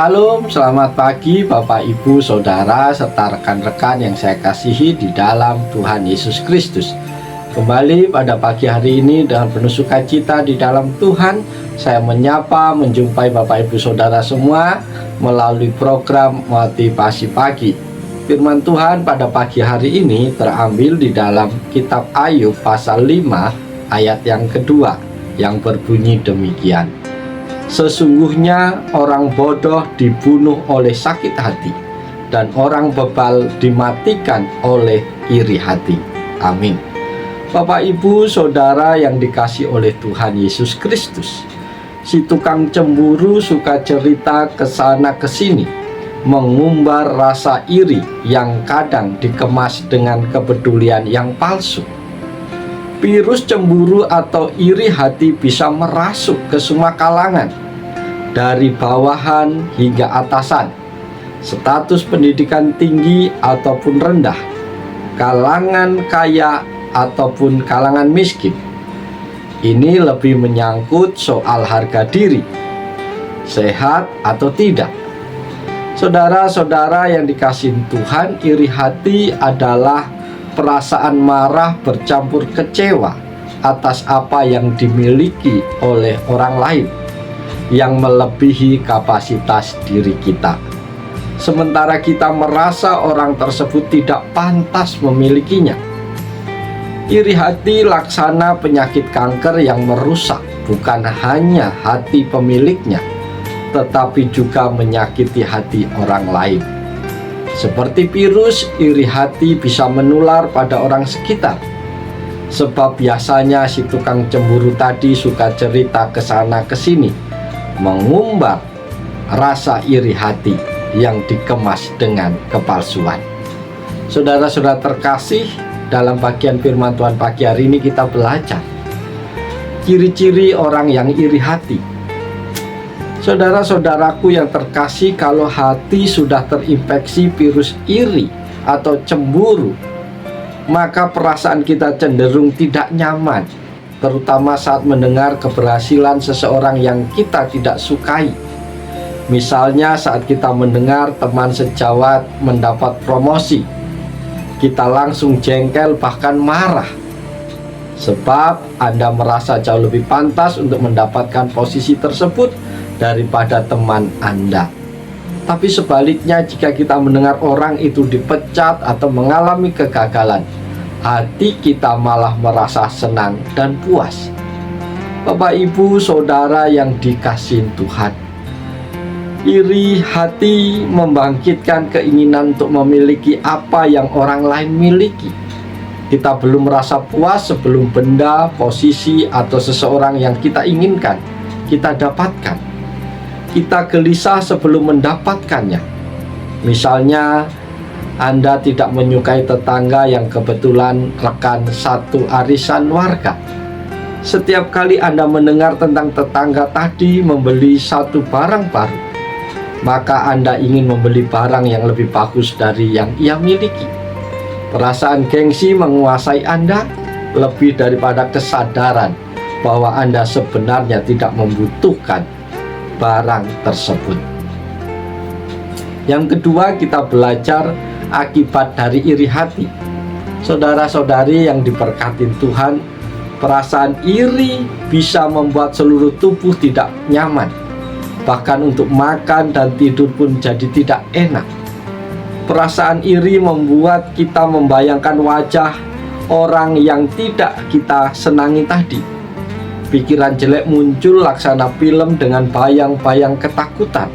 Shalom, selamat pagi Bapak Ibu Saudara serta rekan-rekan yang saya kasihi di dalam Tuhan Yesus Kristus. Kembali pada pagi hari ini dengan penuh sukacita di dalam Tuhan, saya menyapa menjumpai Bapak Ibu Saudara semua melalui program Motivasi Pagi. Firman Tuhan pada pagi hari ini terambil di dalam kitab Ayub pasal 5 ayat yang kedua yang berbunyi demikian. Sesungguhnya orang bodoh dibunuh oleh sakit hati, dan orang bebal dimatikan oleh iri hati. Amin. Bapak, Ibu, Saudara yang dikasihi oleh Tuhan Yesus Kristus, si tukang cemburu suka cerita ke sana ke sini, mengumbar rasa iri yang kadang dikemas dengan kepedulian yang palsu. Virus cemburu atau iri hati bisa merasuk ke semua kalangan, dari bawahan hingga atasan, status pendidikan tinggi ataupun rendah, kalangan kaya ataupun kalangan miskin. Ini lebih menyangkut soal harga diri, sehat atau tidak. Saudara-saudara yang dikasihi Tuhan, iri hati adalah perasaan marah bercampur kecewa atas apa yang dimiliki oleh orang lain yang melebihi kapasitas diri kita, sementara kita merasa orang tersebut tidak pantas memilikinya. Iri hati laksana penyakit kanker yang merusak bukan hanya hati pemiliknya, tetapi juga menyakiti hati orang lain. Seperti virus, iri hati bisa menular pada orang sekitar. Sebab biasanya si tukang cemburu tadi suka cerita ke sana ke sini, mengumbar rasa iri hati yang dikemas dengan kepalsuan. Saudara-saudara terkasih, dalam bagian firman Tuhan pagi hari ini kita belajar ciri-ciri orang yang iri hati. Saudara-saudaraku yang terkasih, kalau hati sudah terinfeksi virus iri atau cemburu, maka perasaan kita cenderung tidak nyaman, terutama saat mendengar keberhasilan seseorang yang kita tidak sukai. Misalnya saat kita mendengar teman sejawat mendapat promosi, kita langsung jengkel bahkan marah, sebab Anda merasa jauh lebih pantas untuk mendapatkan posisi tersebut daripada teman Anda. Tapi sebaliknya, jika kita mendengar orang itu dipecat atau mengalami kegagalan, hati kita malah merasa senang dan puas. Bapak, Ibu, Saudara yang dikasihi Tuhan, iri hati membangkitkan keinginan untuk memiliki apa yang orang lain miliki. Kita belum merasa puas sebelum benda, posisi, atau seseorang yang kita inginkan kita dapatkan. Kita gelisah sebelum mendapatkannya. Misalnya, Anda tidak menyukai tetangga yang kebetulan rekan satu arisan warga. Setiap kali Anda mendengar tentang tetangga tadi membeli satu barang baru, maka Anda ingin membeli barang yang lebih bagus dari yang ia miliki. Perasaan gengsi menguasai Anda lebih daripada kesadaran bahwa Anda sebenarnya tidak membutuhkan barang tersebut. Yang kedua, kita belajar akibat dari iri hati. Saudara-saudari yang diberkati Tuhan, perasaan iri bisa membuat seluruh tubuh tidak nyaman. Bahkan untuk makan dan tidur pun jadi tidak enak. Perasaan iri membuat kita membayangkan wajah orang yang tidak kita senangi tadi. Pikiran jelek muncul laksana film dengan bayang-bayang ketakutan.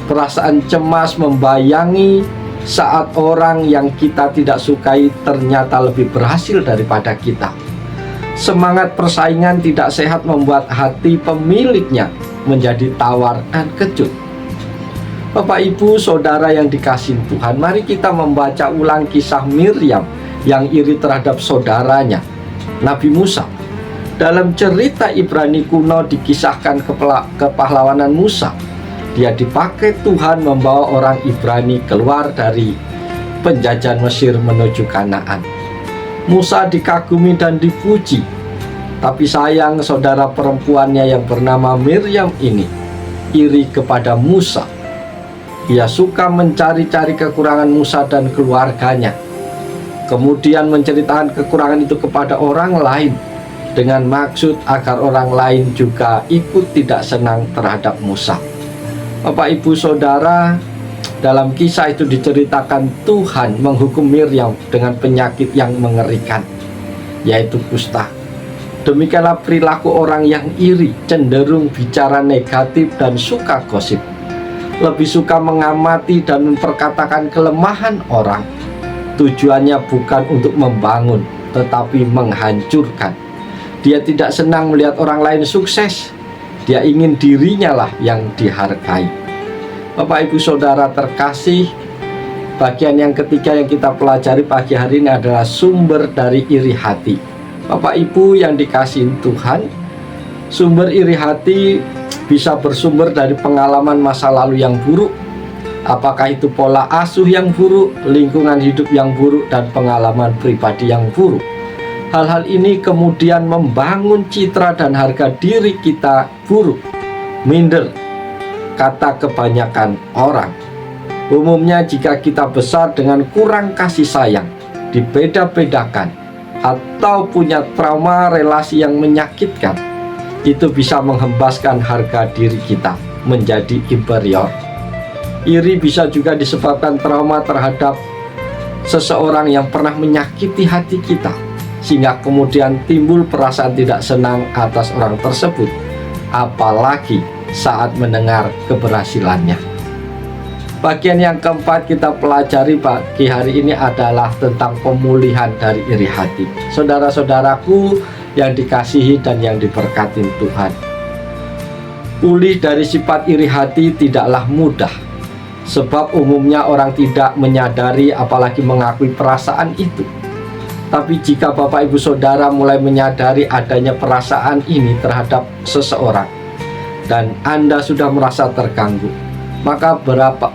Perasaan cemas membayangi saat orang yang kita tidak sukai ternyata lebih berhasil daripada kita. Semangat persaingan tidak sehat membuat hati pemiliknya menjadi tawar dan kecut. Bapak, Ibu, Saudara yang dikasihi Tuhan, mari kita membaca ulang kisah Miriam yang iri terhadap saudaranya, Nabi Musa. Dalam cerita Ibrani kuno dikisahkan kepahlawanan Musa. Dia dipakai Tuhan membawa orang Ibrani keluar dari penjajahan Mesir menuju Kanaan. Musa dikagumi dan dipuji. Tapi sayang, saudara perempuannya yang bernama Miriam ini iri kepada Musa Ia suka mencari-cari kekurangan Musa dan keluarganya, kemudian menceritakan kekurangan itu kepada orang lain dengan maksud agar orang lain juga ikut tidak senang terhadap Musa. Bapak Ibu Saudara, dalam kisah itu diceritakan Tuhan menghukum Miriam dengan penyakit yang mengerikan, yaitu kusta. Demikianlah perilaku orang yang iri, cenderung bicara negatif dan suka gosip. Lebih suka mengamati dan memperkatakan kelemahan orang. Tujuannya bukan untuk membangun, tetapi menghancurkan. Dia tidak senang melihat orang lain sukses. Dia ingin dirinya lah yang dihargai. Bapak Ibu Saudara terkasih, bagian yang ketiga yang kita pelajari pagi hari ini adalah sumber dari iri hati. Bapak Ibu yang dikasihi Tuhan, sumber iri hati bisa bersumber dari pengalaman masa lalu yang buruk. Apakah itu pola asuh yang buruk, lingkungan hidup yang buruk, dan pengalaman pribadi yang buruk. Hal-hal ini kemudian membangun citra dan harga diri kita buruk, minder, kata kebanyakan orang. Umumnya jika kita besar dengan kurang kasih sayang, dibeda-bedakan, atau punya trauma relasi yang menyakitkan, itu bisa menghempaskan harga diri kita menjadi inferior. Iri bisa juga disebabkan trauma terhadap seseorang yang pernah menyakiti hati kita, sehingga kemudian timbul perasaan tidak senang atas orang tersebut, apalagi saat mendengar keberhasilannya. Bagian yang keempat kita pelajari pagi hari ini adalah tentang pemulihan dari iri hati. Saudara-saudaraku yang dikasihi dan yang diberkati Tuhan, pulih dari sifat iri hati tidaklah mudah, sebab umumnya orang tidak menyadari apalagi mengakui perasaan itu. Tapi jika Bapak Ibu Saudara mulai menyadari adanya perasaan ini terhadap seseorang dan Anda sudah merasa terganggu, maka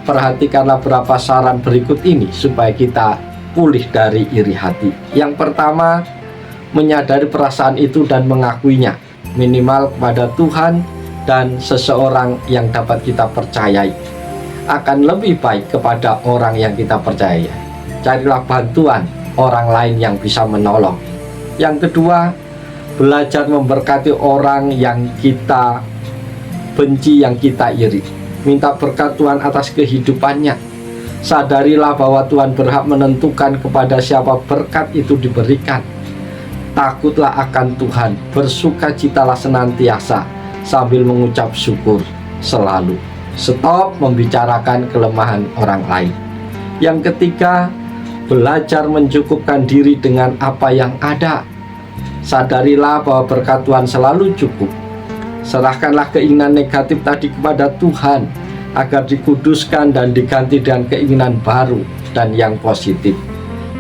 perhatikanlah beberapa saran berikut ini supaya kita pulih dari iri hati. Yang pertama, menyadari perasaan itu dan mengakuinya, minimal kepada Tuhan dan seseorang yang dapat kita percayai. Akan lebih baik kepada orang yang kita percaya. Carilah bantuan orang lain yang bisa menolong. Yang kedua, belajar memberkati orang yang kita benci, yang kita iri. Minta berkat Tuhan atas kehidupannya. Sadarilah bahwa Tuhan berhak menentukan kepada siapa berkat itu diberikan. Takutlah akan Tuhan, bersukacitalah senantiasa sambil mengucap syukur selalu. Stop membicarakan kelemahan orang lain. Yang ketiga, belajar mencukupkan diri dengan apa yang ada. Sadarilah bahwa berkat Tuhan selalu cukup. Serahkanlah keinginan negatif tadi kepada Tuhan agar dikuduskan dan diganti dengan keinginan baru dan yang positif.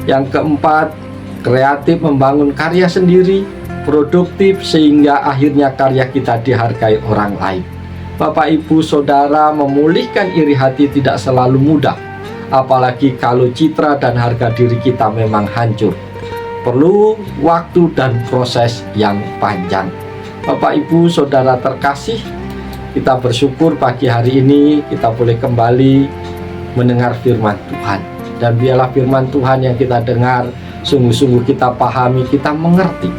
Yang keempat, kreatif membangun karya sendiri, produktif sehingga akhirnya karya kita dihargai orang lain. Bapak Ibu Saudara, memulihkan iri hati tidak selalu mudah, apalagi kalau citra dan harga diri kita memang hancur. Perlu waktu dan proses yang panjang. Bapak Ibu Saudara terkasih, kita bersyukur pagi hari ini kita boleh kembali mendengar firman Tuhan. Dan biarlah firman Tuhan yang kita dengar sungguh-sungguh kita pahami, kita mengerti,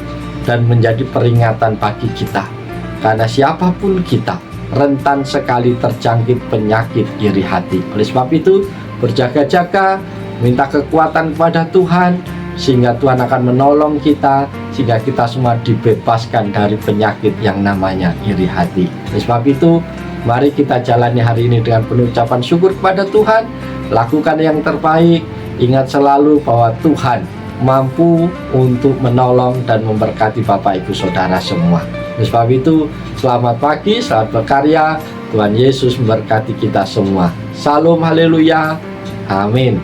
dan menjadi peringatan bagi kita. Karena siapapun kita, rentan sekali terjangkit penyakit iri hati. Oleh sebab itu, berjaga-jaga, minta kekuatan kepada Tuhan, sehingga Tuhan akan menolong kita, sehingga kita semua dibebaskan dari penyakit yang namanya iri hati. Oleh sebab itu, mari kita jalani hari ini dengan penuh ucapan syukur kepada Tuhan, lakukan yang terbaik, ingat selalu bahwa Tuhan mampu untuk menolong dan memberkati Bapak Ibu Saudara semua. Oleh sebab itu, selamat pagi, selamat berkarya. Tuhan Yesus memberkati kita semua. Salam, haleluya, amin.